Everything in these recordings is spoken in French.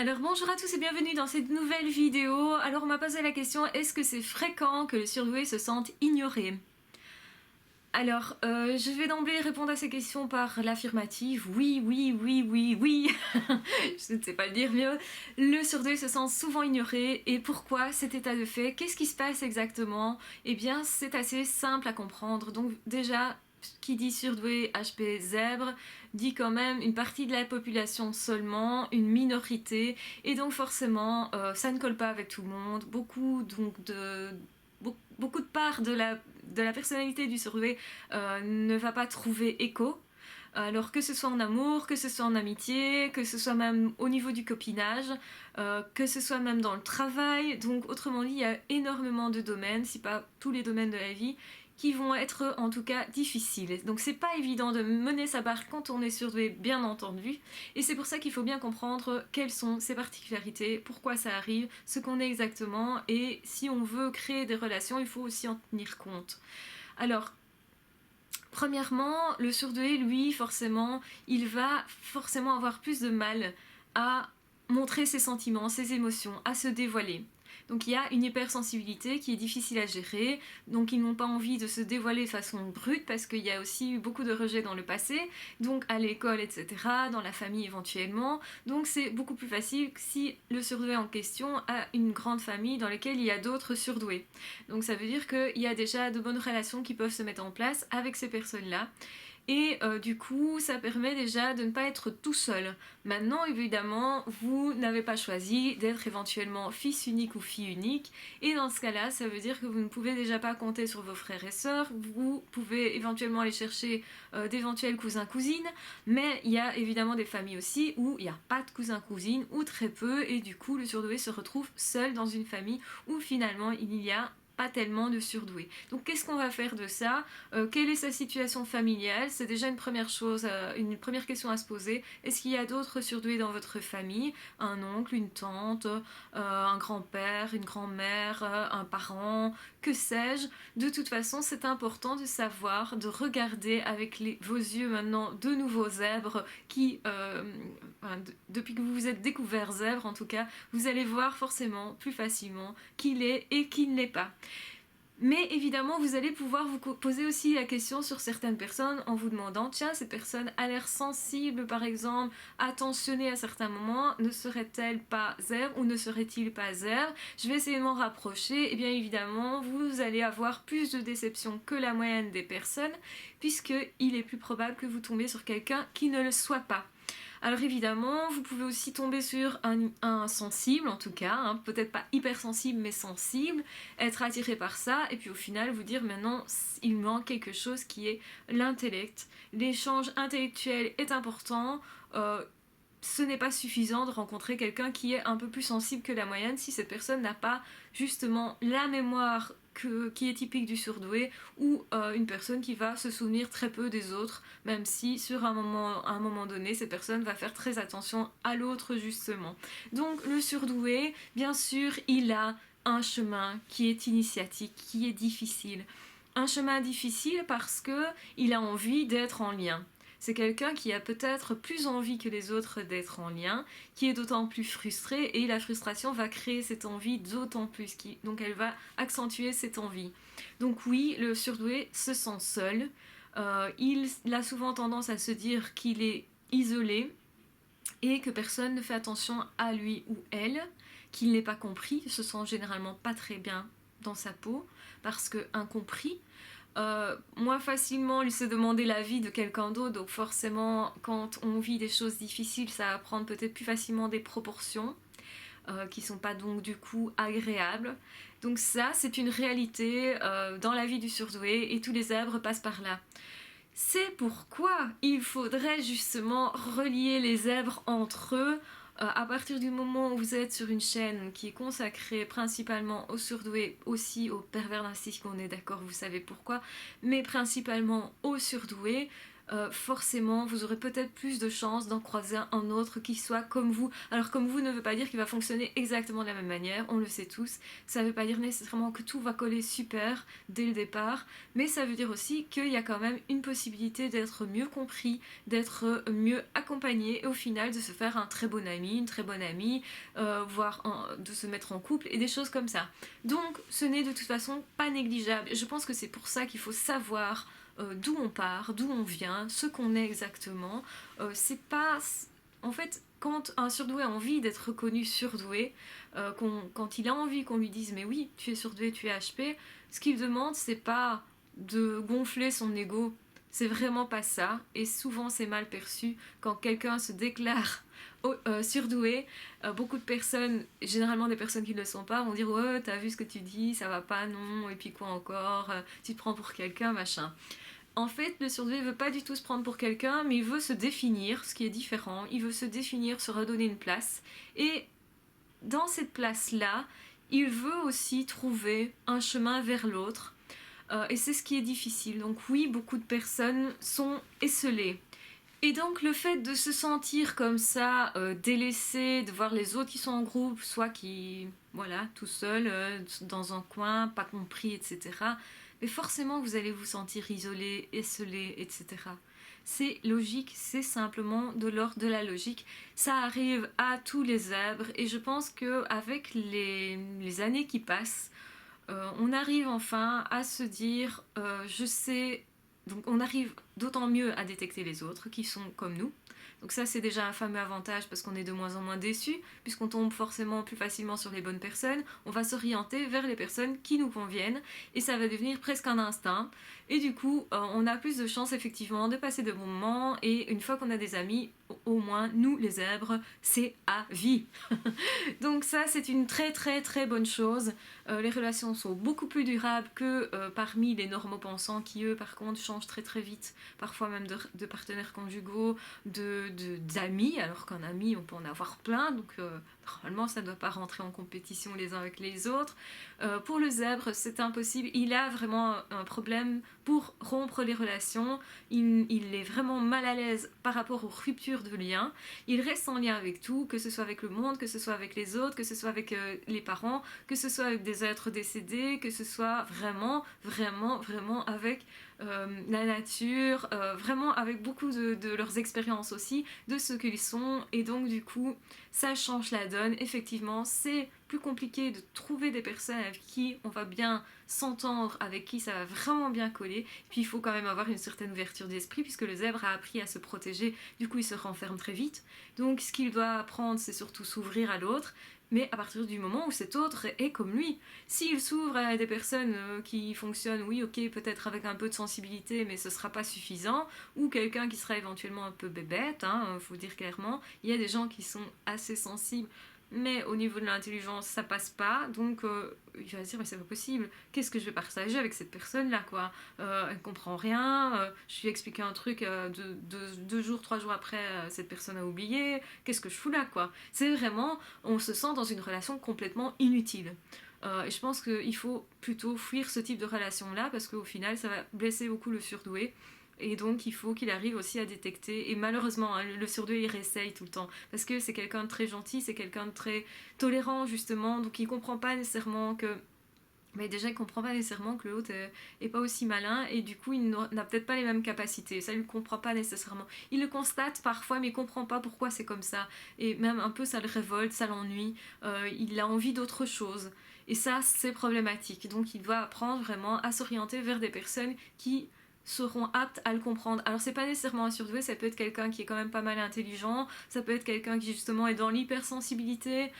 Alors bonjour à tous et bienvenue dans cette nouvelle vidéo. Alors on m'a posé la question, est-ce que c'est fréquent que les surdoués se sentent ignorés? Alors je vais d'emblée répondre à ces questions par l'affirmative. Oui, oui, oui, oui, oui. Je ne sais pas le dire mieux. Le surdoué se sent souvent ignoré. Et pourquoi cet état de fait? Qu'est-ce qui se passe exactement? Eh bien c'est assez simple à comprendre. Donc déjà, qui dit surdoué HP zèbre dit quand même une partie de la population seulement, une minorité, et donc forcément ça ne colle pas avec tout le monde. Beaucoup de parts de la personnalité du surdoué ne va pas trouver écho. Alors que ce soit en amour, que ce soit en amitié, que ce soit même au niveau du copinage, que ce soit même dans le travail. Donc autrement dit, il y a énormément de domaines, si pas tous les domaines de la vie, qui vont être en tout cas difficiles. Donc c'est pas évident de mener sa barque quand on est surdoué, bien entendu. Et c'est pour ça qu'il faut bien comprendre quelles sont ses particularités, pourquoi ça arrive, ce qu'on est exactement. Et si on veut créer des relations, il faut aussi en tenir compte. Alors, premièrement, le surdoué, lui, forcément, il va forcément avoir plus de mal à montrer ses sentiments, ses émotions, à se dévoiler. Donc il y a une hypersensibilité qui est difficile à gérer, donc ils n'ont pas envie de se dévoiler de façon brute parce qu'il y a aussi eu beaucoup de rejets dans le passé, donc à l'école, etc., dans la famille éventuellement. Donc c'est beaucoup plus facile si le surdoué en question a une grande famille dans laquelle il y a d'autres surdoués. Donc ça veut dire qu'il y a déjà de bonnes relations qui peuvent se mettre en place avec ces personnes-là. Et du coup, ça permet déjà de ne pas être tout seul. Maintenant, évidemment, vous n'avez pas choisi d'être éventuellement fils unique ou fille unique. Et dans ce cas-là, ça veut dire que vous ne pouvez déjà pas compter sur vos frères et sœurs. Vous pouvez éventuellement aller chercher d'éventuels cousins-cousines. Mais il y a évidemment des familles aussi où il n'y a pas de cousins-cousines ou très peu. Et du coup, le surdoué se retrouve seul dans une famille où finalement il y a pas tellement de surdoués. Donc qu'est-ce qu'on va faire de ça? Quelle est sa situation familiale? C'est déjà une première chose, une première question à se poser. Est-ce qu'il y a d'autres surdoués dans votre famille? Un oncle, une tante, un grand-père, une grand-mère, un parent, que sais-je? De toute façon, c'est important de savoir, de regarder avec vos yeux maintenant de nouveaux zèbres qui, depuis que vous vous êtes découvert zèbre en tout cas, vous allez voir forcément plus facilement qui l'est et qui ne l'est pas. Mais évidemment, vous allez pouvoir vous poser aussi la question sur certaines personnes en vous demandant, tiens, cette personne a l'air sensible, par exemple, attentionnée à certains moments, ne serait-elle pas zèbre ou ne serait-il pas zèbre? Je vais essayer de m'en rapprocher. Et bien évidemment, vous allez avoir plus de déception que la moyenne des personnes, puisqu'il est plus probable que vous tombiez sur quelqu'un qui ne le soit pas. Alors évidemment, vous pouvez aussi tomber sur un sensible, en tout cas, hein, peut-être pas hypersensible, mais sensible, être attiré par ça, et puis au final vous dire maintenant, il manque quelque chose qui est l'intellect. L'échange intellectuel est important. Ce n'est pas suffisant de rencontrer quelqu'un qui est un peu plus sensible que la moyenne si cette personne n'a pas justement la mémoire qui est typique du surdoué ou une personne qui va se souvenir très peu des autres, même si sur un moment donné, cette personne va faire très attention à l'autre justement. Donc le surdoué, bien sûr, il a un chemin qui est initiatique, qui est difficile. Un chemin difficile parce que il a envie d'être en lien. C'est quelqu'un qui a peut-être plus envie que les autres d'être en lien, qui est d'autant plus frustré, et la frustration va créer cette envie d'autant plus, donc elle va accentuer cette envie. Donc oui, le surdoué se sent seul, il a souvent tendance à se dire qu'il est isolé et que personne ne fait attention à lui ou elle, qu'il n'est pas compris, se sent généralement pas très bien dans sa peau, parce que incompris, moins facilement lui se demander l'avis de quelqu'un d'autre, donc forcément quand on vit des choses difficiles ça va prendre peut-être plus facilement des proportions qui sont pas donc du coup agréables. Donc ça c'est une réalité dans la vie du surdoué et tous les zèbres passent par là. C'est pourquoi il faudrait justement relier les zèbres entre eux à partir du moment où vous êtes sur une chaîne qui est consacrée principalement aux surdoués, aussi aux pervers narcissiques, on est d'accord, vous savez pourquoi, mais principalement aux surdoués, forcément vous aurez peut-être plus de chances d'en croiser un autre qui soit comme vous. Alors comme vous ne veut pas dire qu'il va fonctionner exactement de la même manière, on le sait tous. Ça ne veut pas dire nécessairement que tout va coller super dès le départ, mais ça veut dire aussi qu'il y a quand même une possibilité d'être mieux compris, d'être mieux accompagné et au final de se faire un très bon ami, une très bonne amie, voire de se mettre en couple et des choses comme ça. Donc ce n'est de toute façon pas négligeable. Je pense que c'est pour ça qu'il faut savoir d'où on part, d'où on vient, ce qu'on est exactement. C'est pas... En fait, quand un surdoué a envie d'être reconnu surdoué, quand il a envie qu'on lui dise mais oui, tu es surdoué, tu es HP, ce qu'il demande c'est pas de gonfler son ego, c'est vraiment pas ça, et souvent c'est mal perçu quand quelqu'un se déclare surdoué. Beaucoup de personnes, généralement des personnes qui ne le sont pas, vont dire ouais t'as vu ce que tu dis, ça va pas, non, et puis quoi encore, tu te prends pour quelqu'un, machin. En fait, le surdoué veut pas du tout se prendre pour quelqu'un, mais il veut se définir, ce qui est différent. Il veut se définir, se redonner une place. Et dans cette place-là, il veut aussi trouver un chemin vers l'autre. Et c'est ce qui est difficile. Donc oui, beaucoup de personnes sont esselées. Et donc le fait de se sentir comme ça, délaissé, de voir les autres qui sont en groupe, soit qui, voilà, tout seul, dans un coin, pas compris, etc. Mais forcément vous allez vous sentir isolé, esselé, etc. C'est logique, c'est simplement de l'ordre de la logique. Ça arrive à tous les zèbres et je pense qu'avec les années qui passent, on arrive enfin à se dire je sais, donc on arrive d'autant mieux à détecter les autres qui sont comme nous. Donc ça c'est déjà un fameux avantage parce qu'on est de moins en moins déçus puisqu'on tombe forcément plus facilement sur les bonnes personnes. On va s'orienter vers les personnes qui nous conviennent et ça va devenir presque un instinct. Et du coup on a plus de chances effectivement de passer de bons moments et une fois qu'on a des amis, au moins nous les zèbres, c'est à vie. Donc ça c'est une très très très bonne chose. Les relations sont beaucoup plus durables que parmi les normaux-pensants qui eux par contre changent très très vite, parfois même de partenaires conjugaux, d'amis, alors qu'un ami on peut en avoir plein, donc normalement ça ne doit pas rentrer en compétition les uns avec les autres. Pour le zèbre c'est impossible, il a vraiment un problème pour rompre les relations, il est vraiment mal à l'aise par rapport aux ruptures de liens, il reste en lien avec tout, que ce soit avec le monde, que ce soit avec les autres, que ce soit avec les parents, que ce soit avec des êtres décédés, que ce soit vraiment, vraiment, vraiment avec la nature, vraiment avec beaucoup de leurs expériences aussi, de ce qu'ils sont, et donc du coup ça change la donne. Effectivement c'est plus compliqué de trouver des personnes avec qui on va bien s'entendre, avec qui ça va vraiment bien coller, puis il faut quand même avoir une certaine ouverture d'esprit puisque le zèbre a appris à se protéger, du coup il se renferme très vite, donc ce qu'il doit apprendre c'est surtout s'ouvrir à l'autre, mais à partir du moment où cet autre est comme lui. S'il s'ouvre à des personnes qui fonctionnent, oui, ok, peut-être avec un peu de sensibilité, mais ce sera pas suffisant, ou quelqu'un qui sera éventuellement un peu bébête, faut dire clairement, il y a des gens qui sont assez sensibles, mais au niveau de l'intelligence, ça passe pas, donc il va se dire, mais c'est pas possible, qu'est-ce que je vais partager avec cette personne-là, quoi, elle comprend rien, je lui ai expliqué un truc, 2 jours, 3 jours après, cette personne a oublié, qu'est-ce que je fous là, quoi. C'est vraiment, on se sent dans une relation complètement inutile. Et je pense qu'il faut plutôt fuir ce type de relation-là parce qu'au final, ça va blesser beaucoup le surdoué. Et donc, il faut qu'il arrive aussi à détecter. Et malheureusement, le surdoué, il réessaye tout le temps. Parce que c'est quelqu'un de très gentil, c'est quelqu'un de très tolérant, justement. Donc, il comprend pas nécessairement que... Mais déjà, il comprend pas nécessairement que l'autre est pas aussi malin. Et du coup, il n'a peut-être pas les mêmes capacités. Ça, il ne comprend pas nécessairement. Il le constate parfois, mais il comprend pas pourquoi c'est comme ça. Et même un peu, ça le révolte, ça l'ennuie. Il a envie d'autre chose. Et ça, c'est problématique. Donc, il doit apprendre vraiment à s'orienter vers des personnes qui seront aptes à le comprendre. Alors c'est pas nécessairement un surdoué, ça peut être quelqu'un qui est quand même pas mal intelligent, ça peut être quelqu'un qui justement est dans l'hypersensibilité,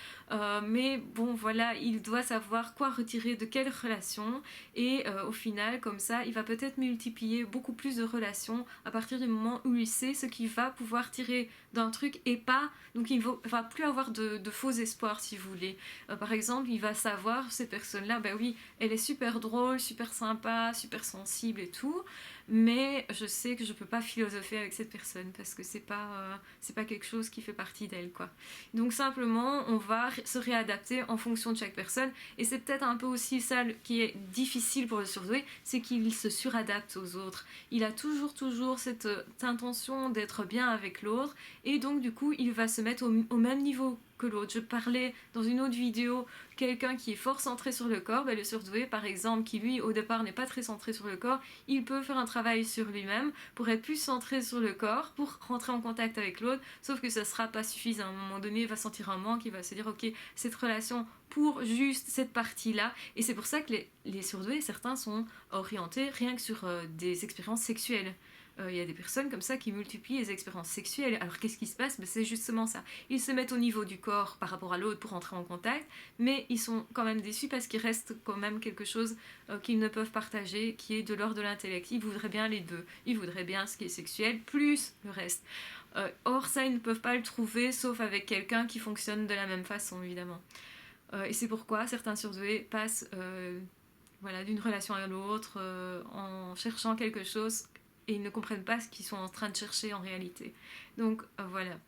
mais bon voilà, il doit savoir quoi retirer de quelle relation et au final comme ça il va peut-être multiplier beaucoup plus de relations à partir du moment où il sait ce qu'il va pouvoir tirer d'un truc et pas, donc il va plus avoir de faux espoirs si vous voulez. Par exemple il va savoir cette personne là, ben oui elle est super drôle, super sympa, super sensible et tout, mais je sais que je peux pas philosopher avec cette personne parce que c'est pas quelque chose qui fait partie d'elle, quoi. Donc simplement, on va se réadapter en fonction de chaque personne, et c'est peut-être un peu aussi ça qui est difficile pour le surdoué, c'est qu'il se suradapte aux autres. Il a toujours cette intention d'être bien avec l'autre, et donc du coup, il va se mettre au même niveau que l'autre. Je parlais dans une autre vidéo, quelqu'un qui est fort centré sur le corps, le surdoué par exemple, qui lui au départ n'est pas très centré sur le corps, il peut faire un travail sur lui-même pour être plus centré sur le corps, pour rentrer en contact avec l'autre, sauf que ça sera pas suffisant. À un moment donné, il va sentir un manque, il va se dire ok, cette relation pour juste cette partie-là, et c'est pour ça que les surdoués, certains sont orientés rien que sur des expériences sexuelles. Il y a des personnes comme ça qui multiplient les expériences sexuelles. Alors qu'est-ce qui se passe? C'est justement ça. Ils se mettent au niveau du corps par rapport à l'autre pour entrer en contact, mais ils sont quand même déçus parce qu'il reste quand même quelque chose qu'ils ne peuvent partager, qui est de l'ordre de l'intellect. Ils voudraient bien les deux. Ils voudraient bien ce qui est sexuel, plus le reste. Or ça, ils ne peuvent pas le trouver, sauf avec quelqu'un qui fonctionne de la même façon, évidemment. Et c'est pourquoi certains surdoués passent d'une relation à l'autre en cherchant quelque chose, et ils ne comprennent pas ce qu'ils sont en train de chercher en réalité. Donc voilà.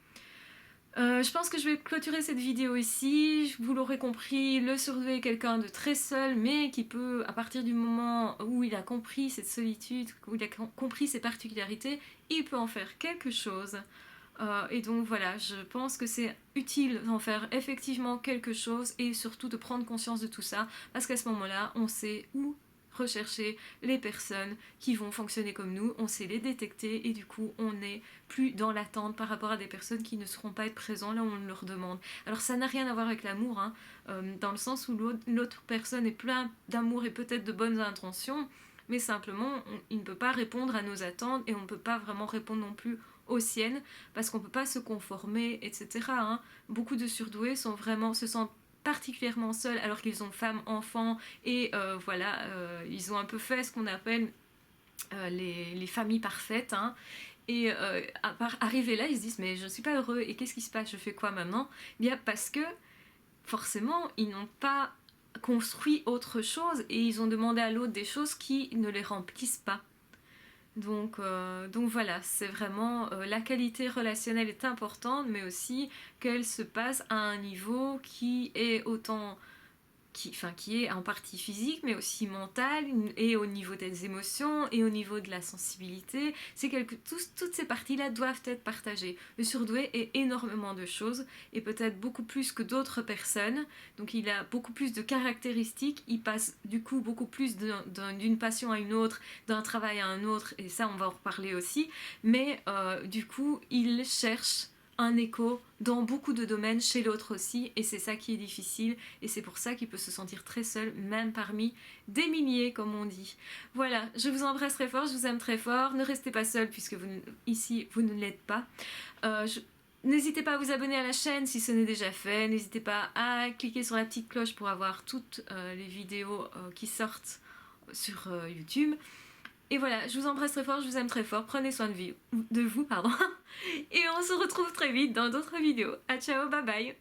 Je pense que je vais clôturer cette vidéo ici. Vous l'aurez compris, le surdoué est quelqu'un de très seul, mais qui peut, à partir du moment où il a compris cette solitude, où il a compris ses particularités, il peut en faire quelque chose. Et donc voilà, je pense que c'est utile d'en faire effectivement quelque chose, et surtout de prendre conscience de tout ça, parce qu'à ce moment-là, on sait où rechercher les personnes qui vont fonctionner comme nous, on sait les détecter, et du coup on n'est plus dans l'attente par rapport à des personnes qui ne seront pas être présentes là où on leur demande. Alors ça n'a rien à voir avec l'amour, hein, dans le sens où l'autre personne est plein d'amour et peut-être de bonnes intentions, mais simplement il ne peut pas répondre à nos attentes, et on ne peut pas vraiment répondre non plus aux siennes, parce qu'on ne peut pas se conformer, etc. Hein. Beaucoup de surdoués se sentent particulièrement seuls alors qu'ils ont femme, enfant, et ils ont un peu fait ce qu'on appelle les familles parfaites. Hein. Et arrivé là, ils se disent mais je ne suis pas heureux, et qu'est-ce qui se passe, je fais quoi maintenant? Bien parce que forcément, ils n'ont pas construit autre chose, et ils ont demandé à l'autre des choses qui ne les remplissent pas. Donc voilà, c'est vraiment la qualité relationnelle est importante, mais aussi qu'elle se passe à un niveau qui est qui est en partie physique, mais aussi mental, et au niveau des émotions, et au niveau de la sensibilité. Toutes ces parties-là doivent être partagées. Le surdoué est énormément de choses, et peut-être beaucoup plus que d'autres personnes, donc il a beaucoup plus de caractéristiques, il passe du coup beaucoup plus d'une passion à une autre, d'un travail à un autre, et ça on va en reparler aussi, mais du coup il cherche un écho dans beaucoup de domaines chez l'autre aussi, et c'est ça qui est difficile, et c'est pour ça qu'il peut se sentir très seul, même parmi des milliers, comme on dit. Voilà, je vous embrasse très fort, je vous aime très fort, ne restez pas seul puisque ici vous ne l'êtes pas. N'hésitez pas à vous abonner à la chaîne si ce n'est déjà fait, n'hésitez pas à cliquer sur la petite cloche pour avoir toutes les vidéos qui sortent sur YouTube. Et voilà, je vous embrasse très fort, je vous aime très fort, prenez soin de vous, et on se retrouve très vite dans d'autres vidéos. À ciao, bye bye.